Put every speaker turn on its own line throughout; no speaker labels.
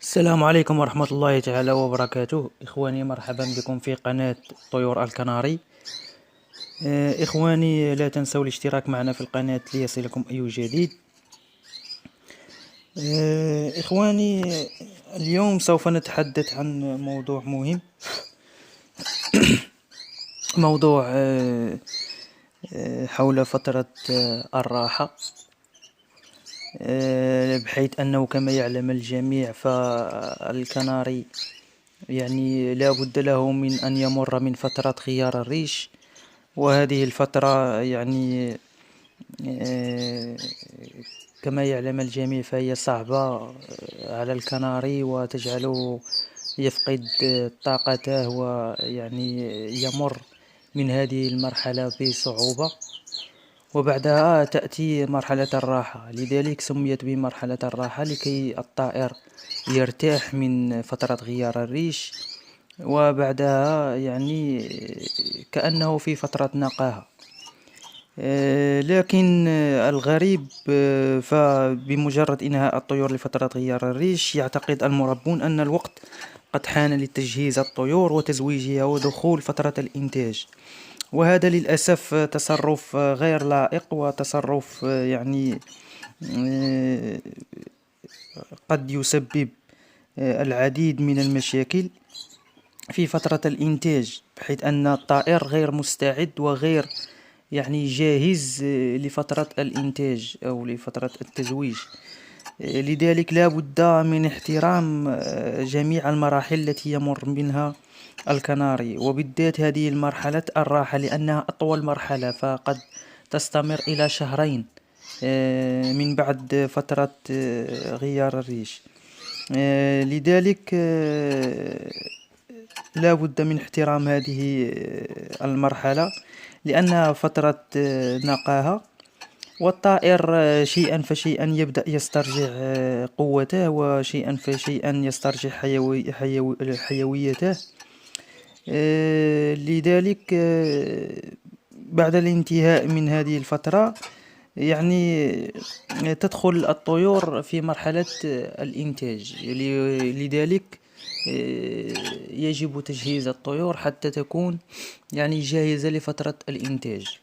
السلام عليكم ورحمة الله تعالى وبركاته. إخواني، مرحبا بكم في قناة طيور الكناري. إخواني، لا تنسوا الاشتراك معنا في القناة ليصلكم أي جديد. إخواني، اليوم سوف نتحدث عن موضوع مهم. موضوع حول فترة الراحة. بحيث أنه كما يعلم الجميع فالكناري يعني لا بد له من أن يمر من فترة خيار الريش، وهذه الفترة يعني آه، كما يعلم الجميع فهي صعبة على الكناري، وتجعله يفقد طاقته، ويعني يمر من هذه المرحلة بصعوبة. وبعدها تأتي مرحلة الراحة، لذلك سميت بمرحلة الراحة لكي الطائر يرتاح من فترة غيار الريش، وبعدها يعني كأنه في فترة نقاهة. لكن الغريب فبمجرد إنهاء الطيور لفترة غيار الريش يعتقد المربون أن الوقت قد حان لتجهيز الطيور وتزويجها ودخول فترة الإنتاج. وهذا للأسف تصرف غير لائق، وتصرف يعني آه، قد يسبب العديد من المشاكل في فترة الإنتاج، بحيث أن الطائر غير مستعد وغير يعني جاهز لفترة الإنتاج أو لفترة التزويج. لذلك لا بد من احترام جميع المراحل التي يمر منها الكناري، وبالذات هذه المرحلة الراحة لأنها أطول مرحلة، فقد تستمر إلى شهرين من بعد فترة غيار الريش. لذلك لا بد من احترام هذه المرحلة، لأنها فترة نقاهة، والطائر شيئا فشيئا يبدأ يسترجع قوته، وشيئا فشيئا يسترجع حيويته. لذلك بعد الانتهاء من هذه الفترة يعني تدخل الطيور في مرحلة الإنتاج. لذلك يجب تجهيز الطيور حتى تكون يعني جاهزة لفترة الإنتاج.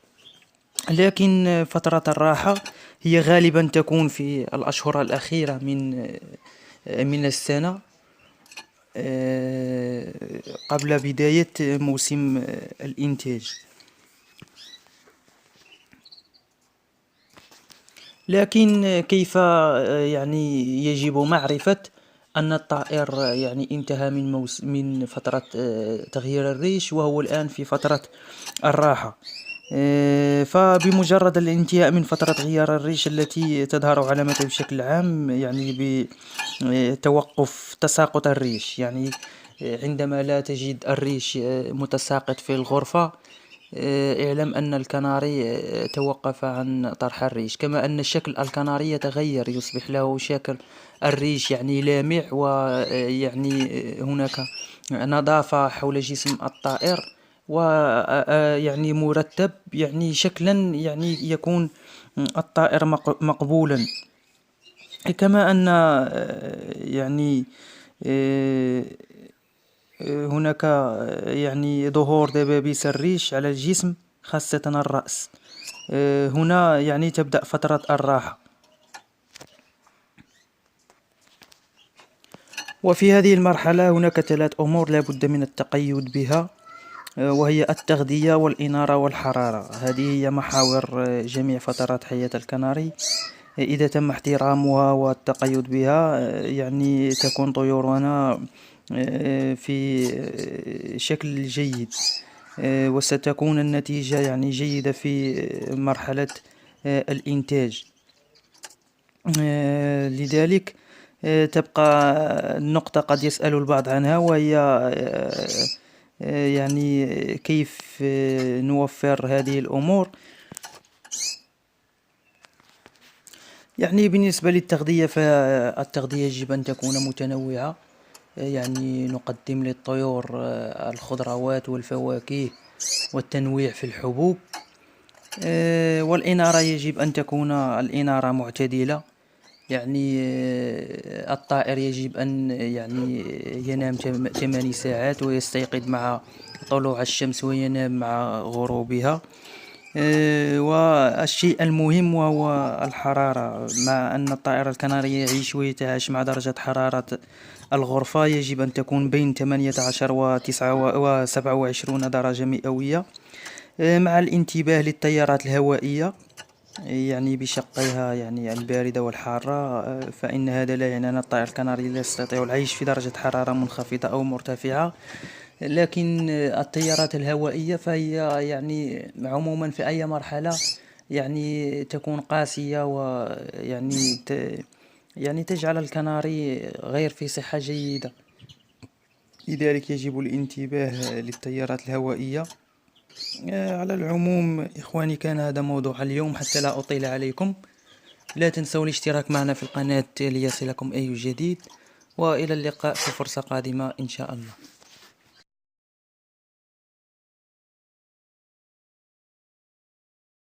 لكن فترة الراحة هي غالبا تكون في الأشهر الأخيرة من السنة، قبل بداية موسم الإنتاج. لكن كيف يعني يجب معرفة أن الطائر يعني انتهى من فترة تغيير الريش، وهو الآن في فترة الراحة. فبمجرد الانتهاء من فترة غيار الريش التي تظهر علامتها بشكل عام يعني بتوقف تساقط الريش، يعني عندما لا تجد الريش متساقط في الغرفة، اعلم أن الكناري توقف عن طرح الريش. كما أن شكل الكناري يتغير، يصبح له شكل الريش يعني لامع، ويعني هناك نظافة حول جسم الطائر، ويعني مرتب، يعني شكلا يعني يكون الطائر مقبولا. كما أن يعني آه، هناك يعني ظهور دبابيس الريش على الجسم، خاصة الرأس. هنا يعني تبدأ فترة الراحة. وفي هذه المرحلة هناك 3 أمور لا بد من التقيد بها، وهي التغذية والإنارة والحرارة. هذه هي محاور جميع فترات حياة الكناري. إذا تم احترامها والتقيد بها يعني تكون طيورنا في شكل جيد، وستكون النتيجة يعني جيدة في مرحلة الإنتاج. لذلك تبقى النقطة قد يسأل البعض عنها، وهي يعني كيف نوفر هذه الأمور. يعني بالنسبة للتغذية، فالتغذية يجب أن تكون متنوعة. يعني نقدم للطيور الخضروات والفواكه والتنويع في الحبوب. والإنارة يجب أن تكون الإنارة معتدلة، يعني الطائر يجب أن يعني ينام 8 ساعات ويستيقظ مع طلوع الشمس وينام مع غروبها. والشيء المهم وهو الحرارة، مع أن الطائر الكناري يعيش ويتعايش مع درجة حرارة الغرفة يجب أن تكون بين 18 و27 درجة مئوية، مع الانتباه للتيارات الهوائية يعني بشقيها يعني الباردة والحارة. فإن هذا لا يعني أن الطائر الكناري لا يستطيع العيش في درجة حرارة منخفضة أو مرتفعة، لكن التيارات الهوائية فهي يعني عموما في أي مرحلة يعني تكون قاسية، ويعني يعني تجعل الكناري غير في صحة جيدة. لذلك يجب الانتباه للتيارات الهوائية. على العموم إخواني، كان هذا موضوع اليوم حتى لا أطيل عليكم. لا تنسوا الاشتراك معنا في القناة ليصلكم أي جديد، وإلى اللقاء في فرصة قادمة إن شاء الله.